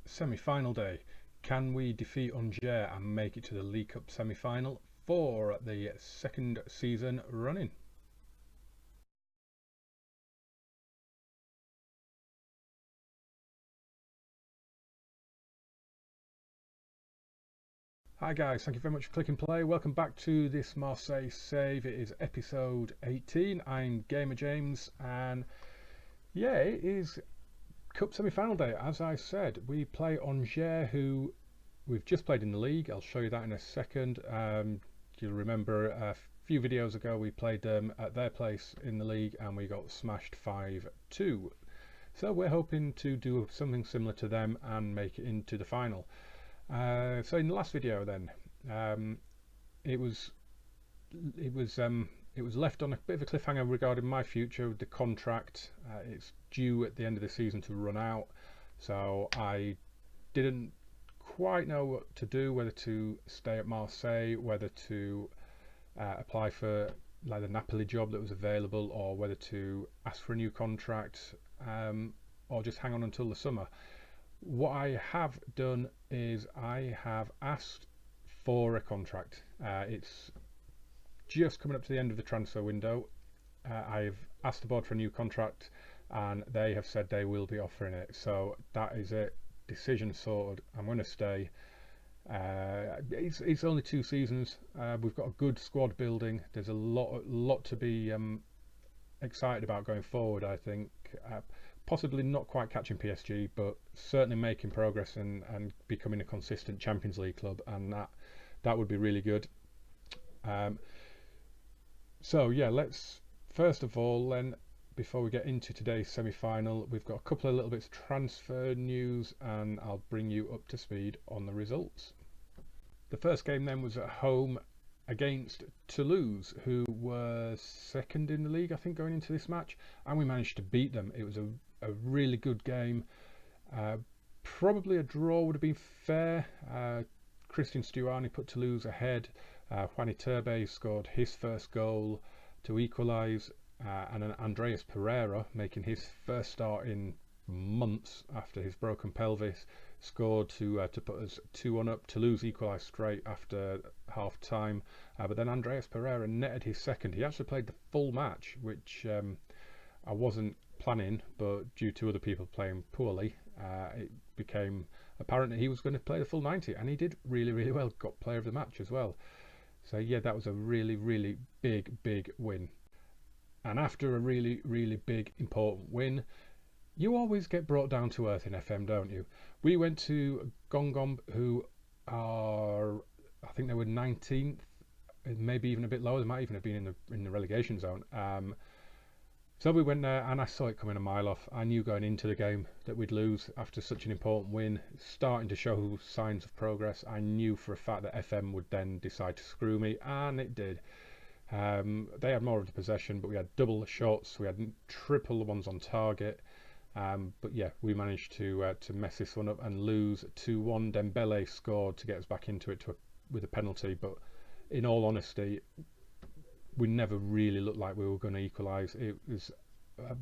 semi-final day. Can we defeat Angers and make it to the League Cup semi-final for the second season running? Hi guys, thank you very much for clicking play. Welcome back to this Marseille save. It is episode 18. I'm Gamer James, and yeah, it is Cup semi-final day. As I said, we play Angers, who we've just played in the league. I'll show you that in a second. You'll remember a few videos ago we played them at their place in the league and we got smashed 5-2. So we're hoping to do something similar to them and make it into the final. So in the last video then, it was left on a bit of a cliffhanger regarding my future with the contract. It's due at the end of the season to run out, so I didn't quite know what to do, whether to stay at Marseille, whether to apply for like the Napoli job that was available, or whether to ask for a new contract, or just hang on until the summer. What I have done is I have asked for a contract. It's just coming up to the end of the transfer window. I've asked the board for a new contract and they have said they will be offering it. So that is it. Decision sorted. I'm going to stay. It's only 2 seasons. We've got a good squad building. There's a lot to be excited about going forward, I think. Possibly not quite catching PSG, but certainly making progress and becoming a consistent Champions League club, and that would be really good. So yeah, let's first of all then, before we get into today's semi-final, we've got a couple of little bits of transfer news and I'll bring you up to speed on the results. The first game then was at home against Toulouse, who were second in the league, I think, going into this match, and we managed to beat them. It was a really good game. Probably a draw would have been fair. Christian Stuani put Toulouse ahead. Juan Iturbe scored his first goal to equalise, and then Andreas Pereira, making his first start in months after his broken pelvis, scored to put us 2-1 up. Toulouse equalised straight after half time, but then Andreas Pereira netted his second. He actually played the full match, which I wasn't planning, but due to other people playing poorly, it became apparent that he was going to play the full 90, and he did really well. Got player of the match as well. So yeah, that was a really big win. And after a really big important win, you always get brought down to earth in FM, don't you? We went to Gongom, who are, I think they were 19th, maybe even a bit lower. They might even have been in the relegation zone. So we went there and I saw it coming a mile off. I knew going into the game that we'd lose after such an important win, starting to show signs of progress. I knew for a fact that FM would then decide to screw me, and it did. They had more of the possession, but we had double the shots, we had triple the ones on target. But yeah, we managed to mess this one up and lose 2-1. Dembele scored to get us back into it with a penalty, but in all honesty, we never really looked like we were going to equalise. It was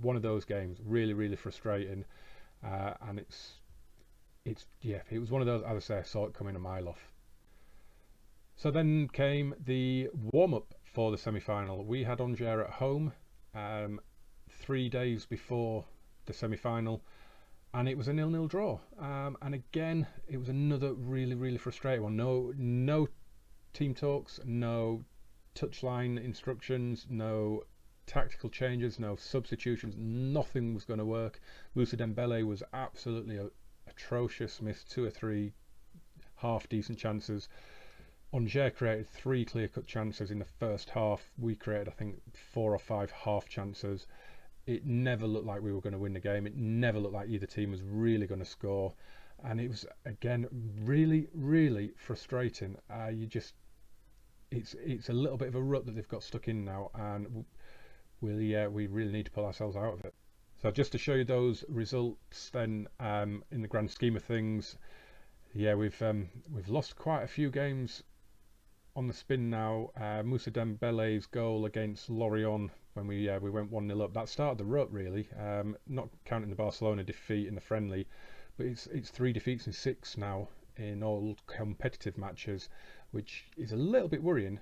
one of those games, really frustrating, and it was one of those, as I say, I saw it coming a mile off. So then came the warm-up for the semi-final. We had Angers at home 3 days before the semi-final, and it was a 0-0 draw. And again, it was another really frustrating one. No team talks, no touchline instructions, no tactical changes, no substitutions. Nothing was going to work. Moussa Dembele was absolutely atrocious, missed 2 or 3 half decent chances. Angers created 3 clear-cut chances in the first half. We created, I think, 4 or 5 half chances. It never looked like we were going to win the game. It never looked like either team was really going to score, and it was again really frustrating. It's a little bit of a rut that they've got stuck in now, and we really need to pull ourselves out of it. So just to show you those results then, in the grand scheme of things, yeah, we've lost quite a few games on the spin now. Moussa Dembele's goal against Lorient when we went 1-0 up, that started the rut really, not counting the Barcelona defeat in the friendly, but it's 3 defeats in 6 now in all competitive matches, which is a little bit worrying,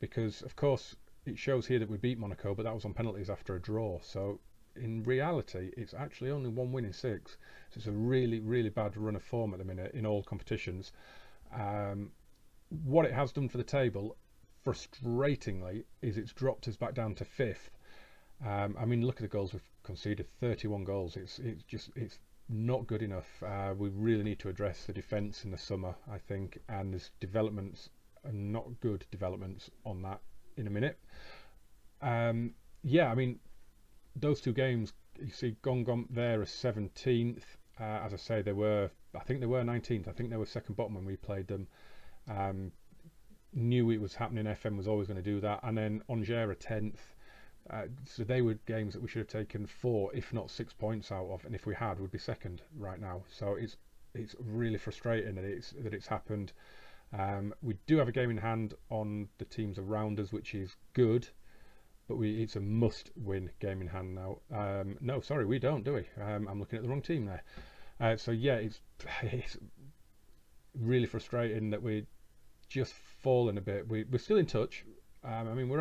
because of course it shows here that we beat Monaco, but that was on penalties after a draw. So in reality, it's actually only 1 win in 6. So it's a really, really bad run of form at the minute in all competitions. What it has done for the table, frustratingly, is it's dropped us back down to 5th. I mean, look at the goals we've conceded, 31 goals. It's not good enough. We really need to address the defence in the summer, I think, and there's developments, and not good developments on that in a minute. Yeah, I mean, those 2 games, you see Gongom there as 17th. As I say, I think they were 19th. I think they were second bottom when we played them. Knew it was happening. FM was always going to do that. And then Angers are 10th. So they were games that we should have taken 4, if not 6 points out of, and if we had, we'd be second right now. So it's really frustrating that it's happened. We do have a game in hand on the teams around us, which is good, but it's a must-win game in hand now. No, sorry, we don't, do we? I'm looking at the wrong team there. So yeah, it's really frustrating that we're just falling a bit. We're still in touch. I mean, we're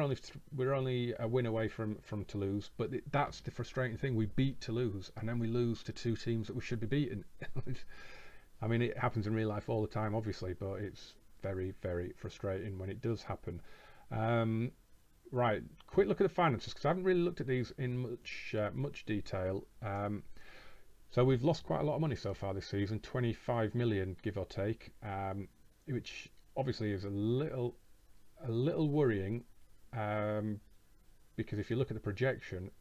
only a win away from Toulouse, but that's the frustrating thing. We beat Toulouse, and then we lose to 2 teams that we should be beating. I mean, it happens in real life all the time, obviously, but it's very, very frustrating when it does happen. Right, quick look at the finances, because I haven't really looked at these in much detail. So we've lost quite a lot of money so far this season, 25 million, give or take, which obviously is a little worrying, because if you look at the projection,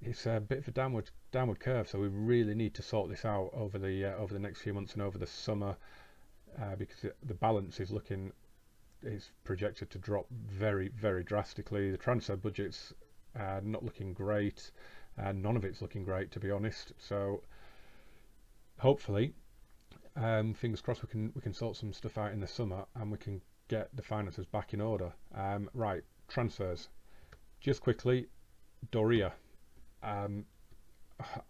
it's a bit of a downward curve. So we really need to sort this out over the next few months and over the summer, because the balance is projected to drop very, very drastically. The transfer budget's not looking great, none of it's looking great, to be honest. So hopefully, fingers crossed, we can sort some stuff out in the summer and we can get the finances back in order. Right, transfers. Just quickly, Doria.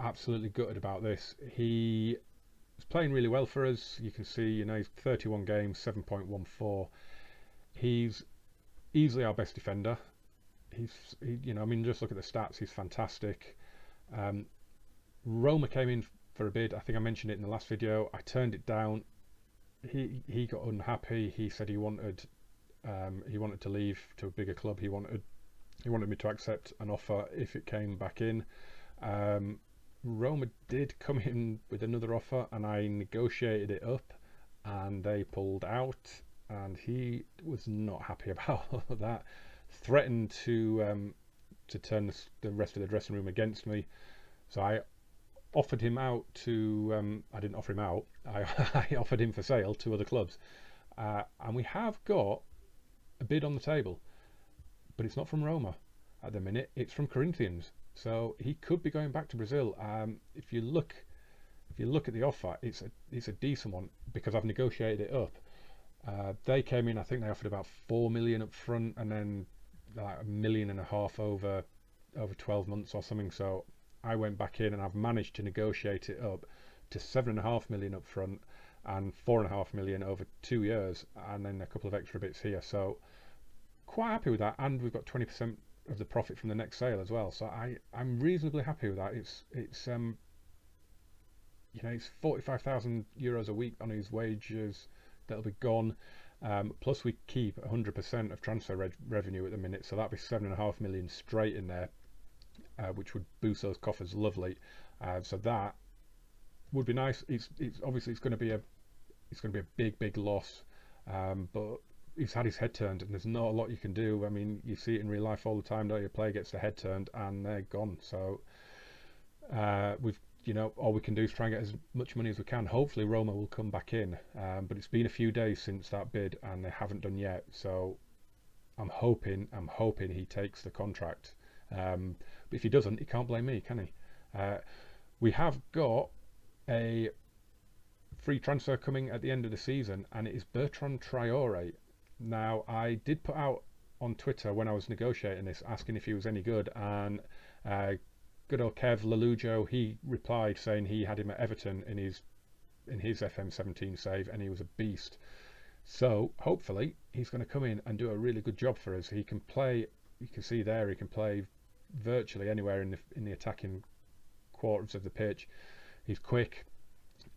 Absolutely gutted about this. He was playing really well for us. You can see, he's 31 games, 7.14. He's easily our best defender. I mean, just look at the stats. He's fantastic. Roma came in for a bid. I think I mentioned it in the last video. I turned it down. He got unhappy. He said he wanted to leave to a bigger club. He wanted me to accept an offer if it came back in. Roma did come in with another offer, and I negotiated it up, and they pulled out, and he was not happy about that. Threatened to turn the rest of the dressing room against me. So I offered him out to I didn't offer him out, I offered him for sale to other clubs, and we have got a bid on the table, but it's not from Roma at the minute, it's from Corinthians. So he could be going back to Brazil. If you look at the offer, it's a decent one, because I've negotiated it up. They came in, I think they offered about 4 million up front, and then like 1.5 million over 12 months or something. So I went back in and I've managed to negotiate it up to 7.5 million up front and 4.5 million over 2 years, and then a couple of extra bits here. So quite happy with that, and we've got 20% of the profit from the next sale as well. So I'm reasonably happy with that. It's 45,000 euros a week on his wages that'll be gone. Plus we keep 100% of transfer revenue at the minute, so that'd be 7.5 million straight in there, which would boost those coffers lovely. So that would be nice. It's obviously it's going to be a big loss, but he's had his head turned, and there's not a lot you can do. I mean, you see it in real life all the time, don't you? A player gets their head turned and they're gone. So all we can do is try and get as much money as we can. Hopefully Roma will come back in, but it's been a few days since that bid and they haven't done yet. So I'm hoping he takes the contract. But if he doesn't, he can't blame me, can he? We have got a free transfer coming at the end of the season, and it is Bertrand Traoré. Now, I did put out on Twitter when I was negotiating this, asking if he was any good, and good old Kev Lelujo, he replied saying he had him at Everton in his in his FM17 save, and he was a beast. So hopefully he's going to come in and do a really good job for us. He can play. You can see there he can play virtually anywhere in the attacking quarters of the pitch. He's quick.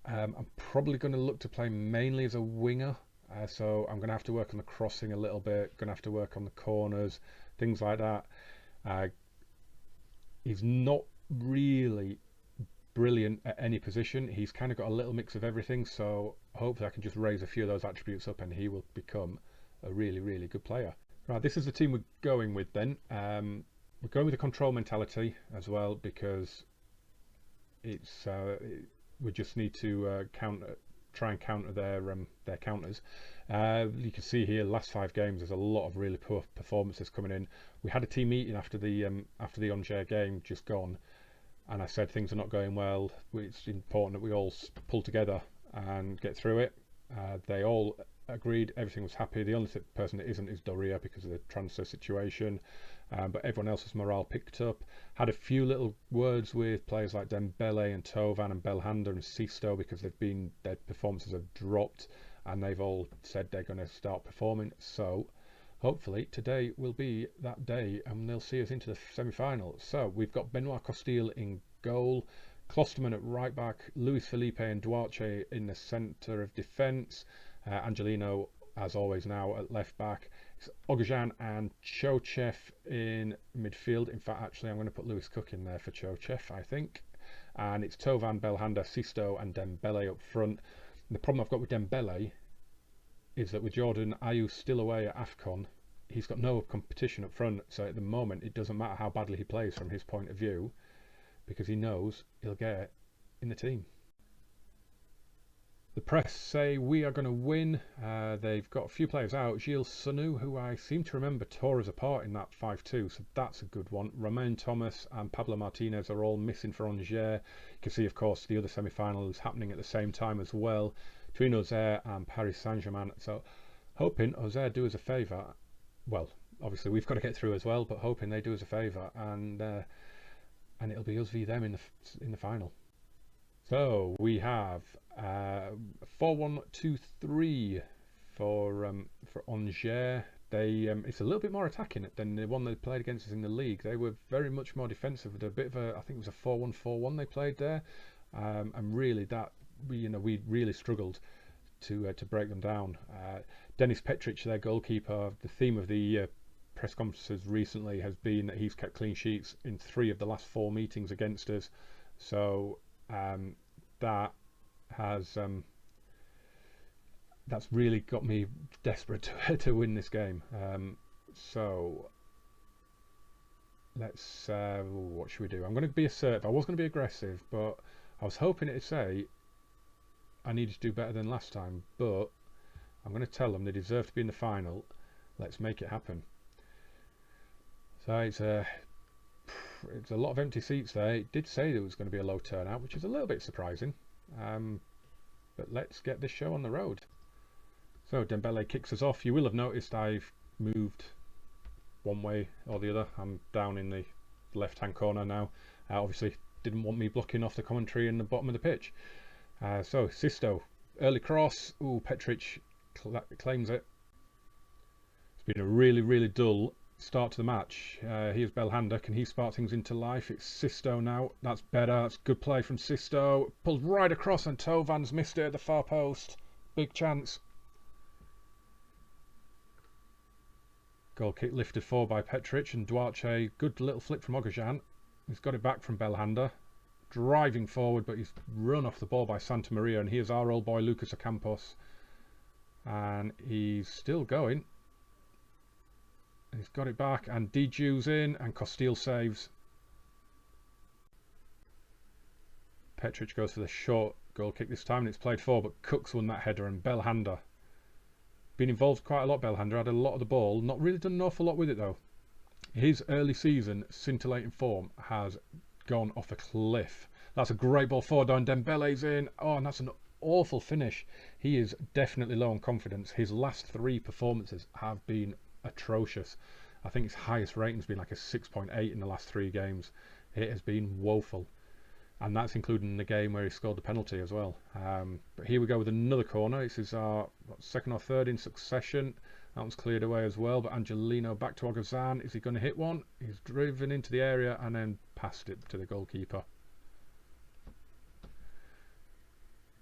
I'm probably going to look to play mainly as a winger. So I'm going to have to work on the crossing a little bit. Going to have to work on the corners, things like that. He's not really brilliant at any position. He's kind of got a little mix of everything, so hopefully I can just raise a few of those attributes up and he will become a really, really good player. Right, this is the team we're going with then. We're going with a control mentality as well, because it's we just need to try and counter their counters. You can see here, last 5 games, there's a lot of really poor performances coming in. We had a team meeting after the Angers game just gone, and I said things are not going well. It's important that we all pull together and get through it. They all agreed, everything was happy. The only person that isn't is Doria because of the transfer situation, but everyone else's morale picked up. Had a few little words with players like Dembele and Tovan and Belhanda and Sisto, because their performances have dropped, and they've all said they're going to start performing. So hopefully today will be that day and they'll see us into the semi-final. So we've got Benoit Costil in goal, Klosterman at right back, Luis Felipe and Duarte in the centre of defence, Angelino as always now at left back. It's Ogajan and Chochev in midfield. In fact, actually I'm going to put Lewis Cook in there for Chochev, I think. And it's Tovan, Belhanda, Sisto and Dembele up front. And the problem I've got with Dembele is that with Jordan Ayew still away at AFCON, he's got no competition up front. So at the moment, it doesn't matter how badly he plays from his point of view, because he knows he'll get in the team. The press say we are going to win. They've got a few players out. Gilles Sanu, who I seem to remember tore us apart in that 5-2, so that's a good one. Romain Thomas and Pablo Martinez are all missing for Angers. You can see, of course, the other semi-final is happening at the same time as well, between Auxerre and Paris Saint-Germain. So hoping Auxerre do us a favour. Well, obviously we've got to get through as well, but hoping they do us a favour, and it'll be us v them in the final. So we have 4-1-2-3 for Angers. It's a little bit more attacking than the one they played against us in the league. They were very much more defensive. With a bit of I think it was a 4-1-4-1 they played there, and really we really struggled to break them down. Denis Petric, their goalkeeper, the theme of the press conferences recently has been that he's kept clean sheets in 3 of the last 4 meetings against us. So that has that's really got me desperate to win this game. So let's what should we do? I'm going to be assertive. I was going to be aggressive, but I was hoping it'd say I needed to do better than last time, but I'm going to tell them they deserve to be in the final. Let's make it happen. So it's a lot of empty seats there. It did say there was going to be a low turnout, which is a little bit surprising. But let's get this show on the road. So Dembele kicks us off. You will have noticed I've moved one way or the other. I'm down in the left-hand corner now. Obviously didn't want me blocking off the commentary in the bottom of the pitch. So Sisto, early cross. Ooh, Petric claims it. It's been a really, really dull start to the match. Here's Belhanda. Can he spark things into life? It's Sisto now. That's better. That's good play from Sisto. Pulls right across and Tovan's missed it at the far post. Big chance. Goal kick lifted forward by Petric and Duarte. Good little flick from Ogajan. He's got it back from Belhanda. Driving forward, but he's run off the ball by Santa Maria. And here's our old boy Lucas Ocampos. And he's still going. He's got it back, and Diju's in, and Costil saves. Petric goes for the short goal kick this time, and it's played forward, but Cooks won that header, and Belhanda. Been involved quite a lot, Belhanda. Had a lot of the ball. Not really done an awful lot with it, though. His early season scintillating form has gone off a cliff. That's a great ball forward, and Dembele's in. Oh, and that's an awful finish. He is definitely low on confidence. His last 3 performances have been atrocious. I think his highest rating has been like a 6.8 in the last 3 games. It has been woeful. and that's including the game where he scored the penalty as well. But here we go with another corner. This is our second or third in succession. That one's cleared away as well, but Angelino back to Oguzhan. Is he going to hit one? He's driven into the area and then passed it to the goalkeeper.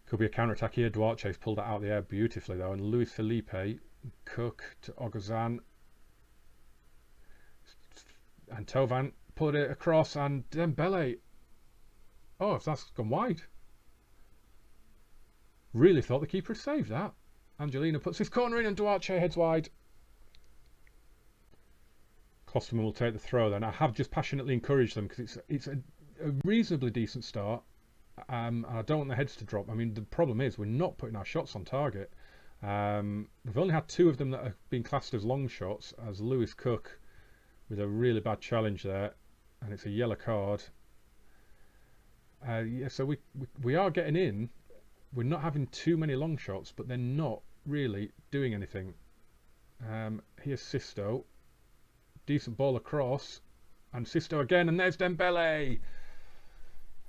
Could be a counter-attack here. Duarte's pulled that out of the air beautifully though, and Luis Felipe, Cook to Oguzhan. And Tovan put it across, and Dembele. Oh, if that's gone wide. Really thought the keeper had saved that. Angelino puts his corner in and Duarte heads wide. Klosterman will take the throw then. I have just passionately encouraged them because it's a reasonably decent start. And I don't want the heads to drop. I mean, the problem is we're not putting our shots on target. We've only had 2 of them that have been classed as long shots, as Lewis Cook with a really bad challenge there. And it's a yellow card. Yeah, so we are getting in. We're not having too many long shots, but they're not really doing anything. Here's Sisto. Decent ball across. And Sisto again, and there's Dembele.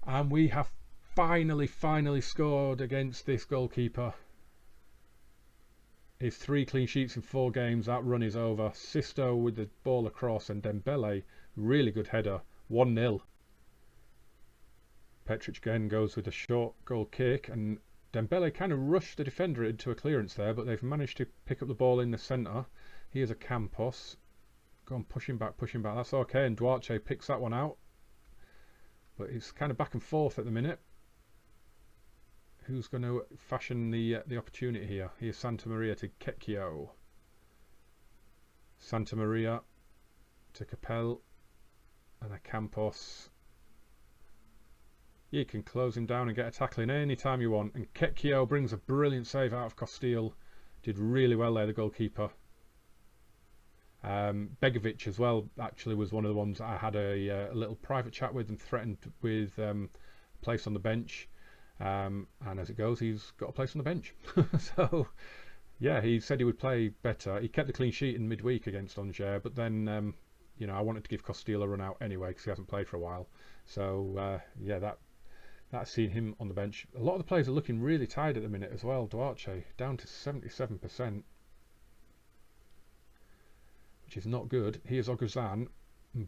And we have finally scored against this goalkeeper. His 3 clean sheets in 4 games. That run is over. Sisto with the ball across, and Dembele, really good header. 1-0. Petric again goes with a short goal kick, and Dembele kind of rushed the defender into a clearance there, but they've managed to pick up the ball in the centre. Here's a Campos. Go on, pushing back. That's okay, and Duarte picks that one out. But it's kind of back and forth at the minute. Who's going to fashion the opportunity here? Here's Santa Maria to Kekio. Santa Maria to Capel. And a Campos. You can close him down and get a tackle in any time you want. And Kekio brings a brilliant save out of Costile. Did really well there, the goalkeeper. Begovic as well actually was one of the ones I had a little private chat with and threatened with place on the bench. And as it goes, he's got a place on the bench. So, yeah, he said he would play better. He kept the clean sheet in midweek against Angers, but then, you know, I wanted to give Costile a run out anyway because he hasn't played for a while. So, yeah, that's seen him on the bench. A lot of the players are looking really tired at the minute as well. Duarte down to 77%, which is not good. Here's Oguzhan.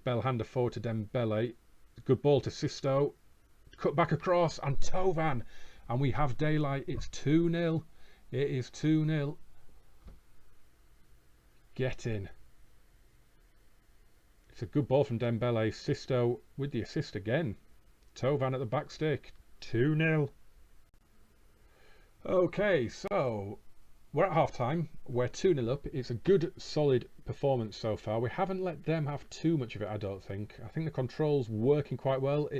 Belhanda forward to Dembele. Good ball to Sisto. Cut back across, and Tovan. And we have daylight. It's 2-0. It is 2-0. Get in. It's a good ball from Dembele. Sisto with the assist again. Tovan at the back stick. 2-0. Okay, so we're at half time. We're 2-0 up. It's a good, solid performance so far. We haven't let them have too much of it, I don't think. I think the control's working quite well.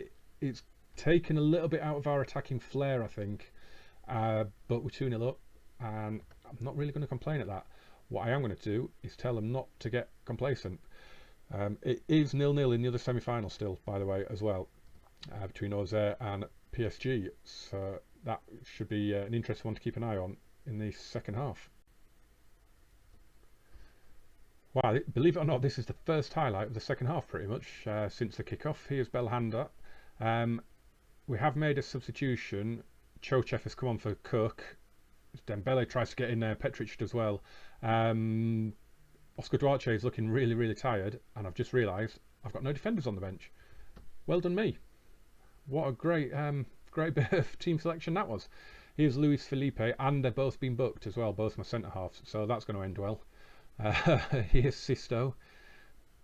It's taken a little bit out of our attacking flair, I think. But we're 2-0 up, and I'm not really going to complain at that. What I am going to do is tell them not to get complacent. It is 0-0 in the other semi-final still, by the way, as well, between Angers and PSG. So that should be an interesting one to keep an eye on in the second half. Wow, believe it or not, this is the first highlight of the second half pretty much since the kick-off. Here's Belhanda. We have made a substitution. Chochev has come on for Cook. Dembele tries to get in there. Petric as well. Oscar Duarte is looking really tired, and I've just realised I've got no defenders on the bench. Well done me. What a great bit of team selection that was. Here's Luis Felipe, and they're both been booked as well, both my centre halves, so that's going to end well. Here's Sisto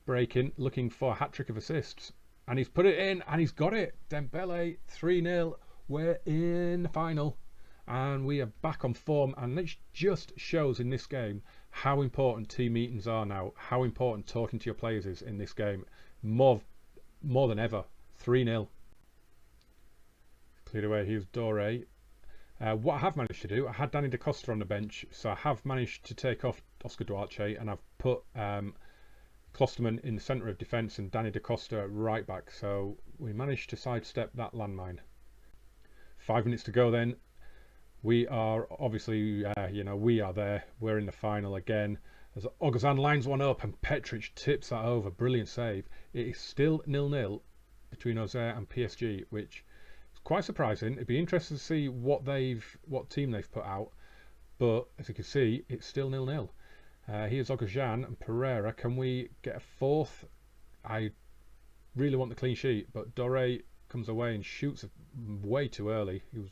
breaking, looking for a hat-trick of assists, and he's put it in, and he's got it. Dembele, 3-0. We're in the final, and we are back on form, and this just shows in this game how important team meetings are now, how important talking to your players is in this game, more than ever. 3-0. Cleared away. Here's Doré. What I have managed to do, I had Danny Da Costa on the bench, so I have managed to take off Oscar Duarte, and I've put Klosterman in the centre of defence and Danny Da Costa at right back, so we managed to sidestep that landmine. 5 minutes to go then. We are obviously, we are there. We're in the final again. As Oguzhan lines one up and Petric tips that over. Brilliant save. It is still 0-0 between Angers and PSG, which quite surprising. It'd be interesting to see what team they've put out. But as you can see, it's still 0-0. Here's Ogajan and Pereira. Can we get a fourth? I really want the clean sheet, but Doré comes away and shoots way too early. It was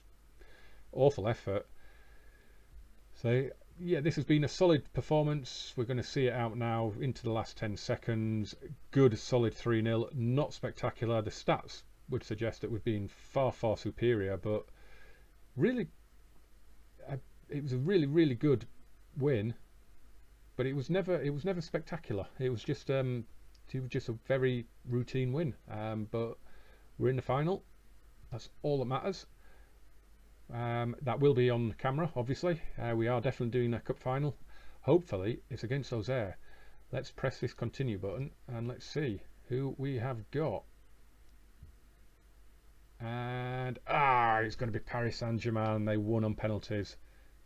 awful effort. So yeah, this has been a solid performance. We're going to see it out now into the last 10 seconds. Good, solid 3-0. Not spectacular. The stats would suggest that we've been far, far superior, but really, it was a really, really good win. But it was never spectacular. It was just a very routine win. But we're in the final. That's all that matters. That will be on camera, obviously. We are definitely doing a cup final. Hopefully it's against Auxerre. Let's press this continue button and let's see who we have got. And it's going to be Paris Saint-Germain. They won on penalties.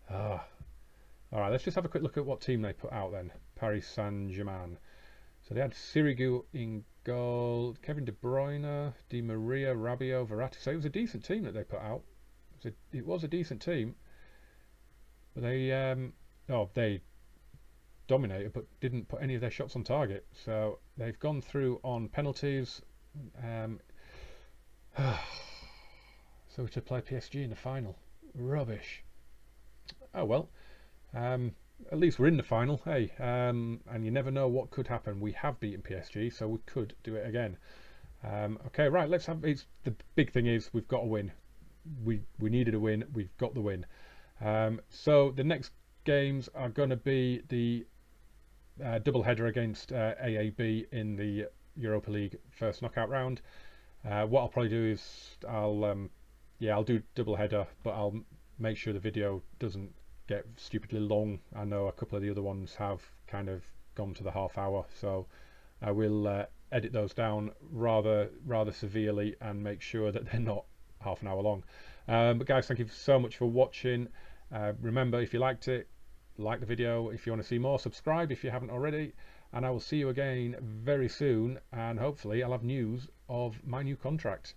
Alright, let's just have a quick look at what team they put out then. Paris Saint-Germain. So they had Sirigu in goal, Kevin De Bruyne, Di Maria, Rabiot, Verratti. So it was a decent team that they put out. It was a decent team. But they dominated but didn't put any of their shots on target. So they've gone through on penalties. So to play PSG in the final. Rubbish. Oh well. At least we're in the final, hey, and you never know what could happen. We have beaten PSG, so we could do it again. Okay, right, the big thing is we've got a win. We needed a win, we've got the win. So the next games are going to be the double header against AAB in the Europa League first knockout round. What I'll probably do is I'll do double header, but I'll make sure the video doesn't get stupidly long. I know a couple of the other ones have kind of gone to the half hour, so I will edit those down rather severely and make sure that they're not half an hour long. But guys, thank you so much for watching. Remember, if you liked it, like the video. If you want to see more, subscribe if you haven't already, and I will see you again very soon, and hopefully I'll have news of my new contract.